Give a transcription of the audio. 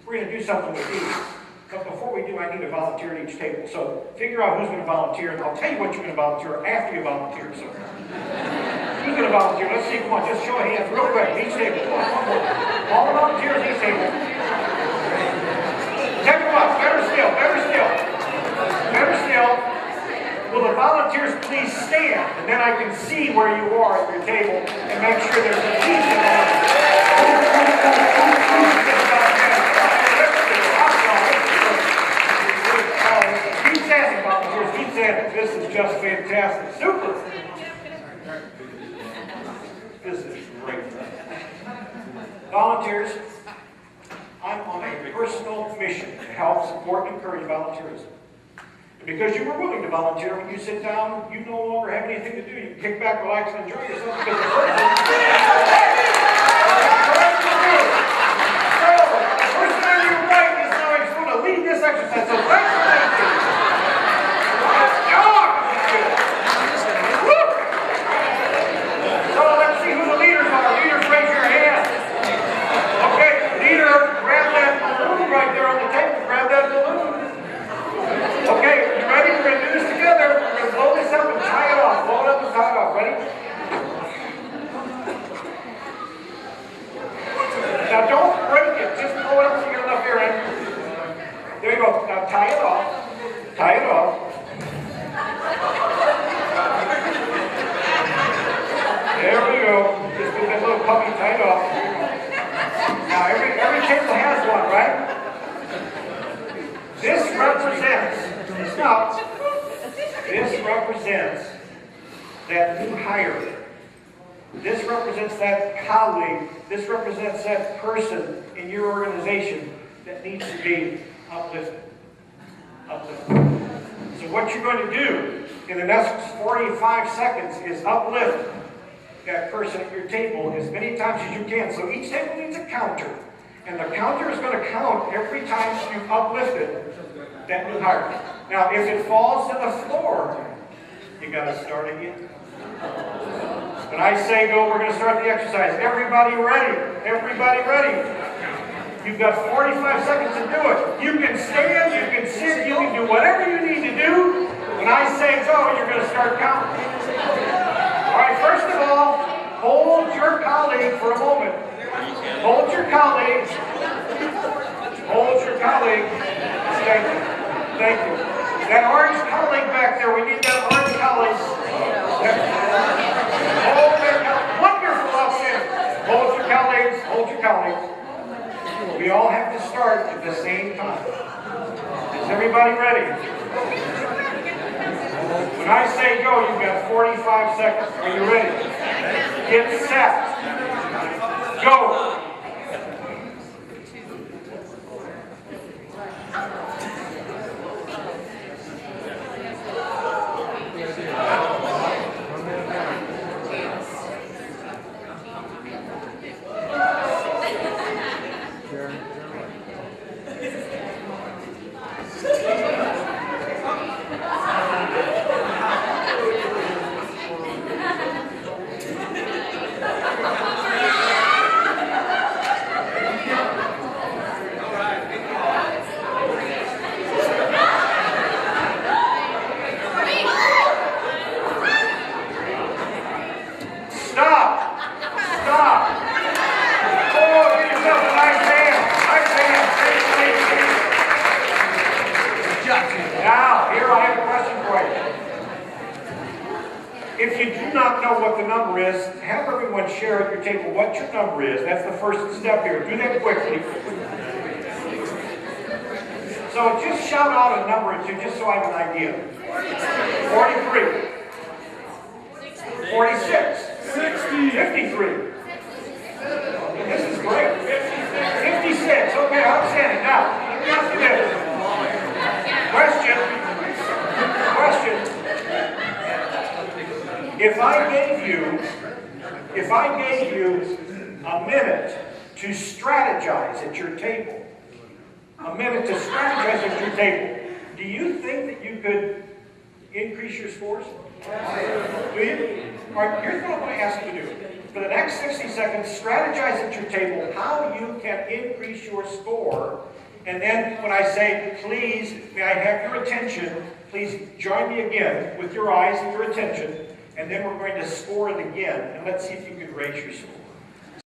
we're going to do something with these. But before we do, I need a volunteer at each table. So figure out who's going to volunteer, and I'll tell you what you're going to volunteer after you volunteer. So who's going to volunteer? Let's see. Come on, just show of hands real quick. Each table. Come on, one more. All the volunteers each table. Tell you what, better still, better still. Better still. Will the volunteers please stand, and then I can see where you are at your table and make sure there's a piece of that. Keep standing, volunteers. Keep standing. This is just fantastic. Super. This is great. Volunteers, I'm on a personal mission to help support and encourage volunteerism. Because you were willing to volunteer, when you sit down, you no longer have anything to do. You can kick back, relax, and enjoy yourself because the person on your right is now going to lead this exercise. So thanks for that. So let's see who the leaders are. Leaders, raise your hand. Okay, leader, grab that balloon right there on the table. Grab that balloon. Okay, you ready? We're going to do this together. We're going to blow this up and tie it off. Blow it up and tie it off. Ready? Now don't break it. Just blow it up so you get enough air in. There you go. Now tie it off. Tie it off. There we go. Just get that little puppy tied off. Now every table has one, right? This represents that new hire. This represents that colleague. This represents that person in your organization that needs to be uplifted. So what you're going to do in the next 45 seconds is uplift that person at your table as many times as you can. So each table needs a counter. And the counter is going to count every time you've uplifted that new hire. Now, if it falls to the floor, you got to start again. When I say go, we're going to start the exercise. Everybody ready? Everybody ready? You've got 45 seconds to do it. You can stand, you can sit, you can do whatever you need to do. When I say go, you're going to start counting. All right, first of all, hold your colleague for a moment. Hold your colleague. Hold your colleague. Thank you. Thank you. That orange colleague back there, we need that orange colleague. Hold their colleague. Wonderful, outstanding. Hold your colleagues. Hold your colleagues. We all have to start at the same time. Is everybody ready? When I say go, you've got 45 seconds. Are you ready? Get set. Go. Now, here I have a question for you. If you do not know what the number is, have everyone share at your table what your number is. That's the first step here. Do that quickly. So just shout out a number or two, just so I have an idea. 43. 46. 60. 53. This is great. 56. Okay, outstanding. Now, let me ask you this. Question. If I gave you a minute to strategize at your table, do you think that you could increase your scores? Do you? All right, here's what I'm going to ask you to do. For the next 60 seconds, strategize at your table how you can increase your score. And then when I say, please, may I have your attention, please join me again with your eyes and your attention. And then we're going to score it again. And let's see if you can raise your score.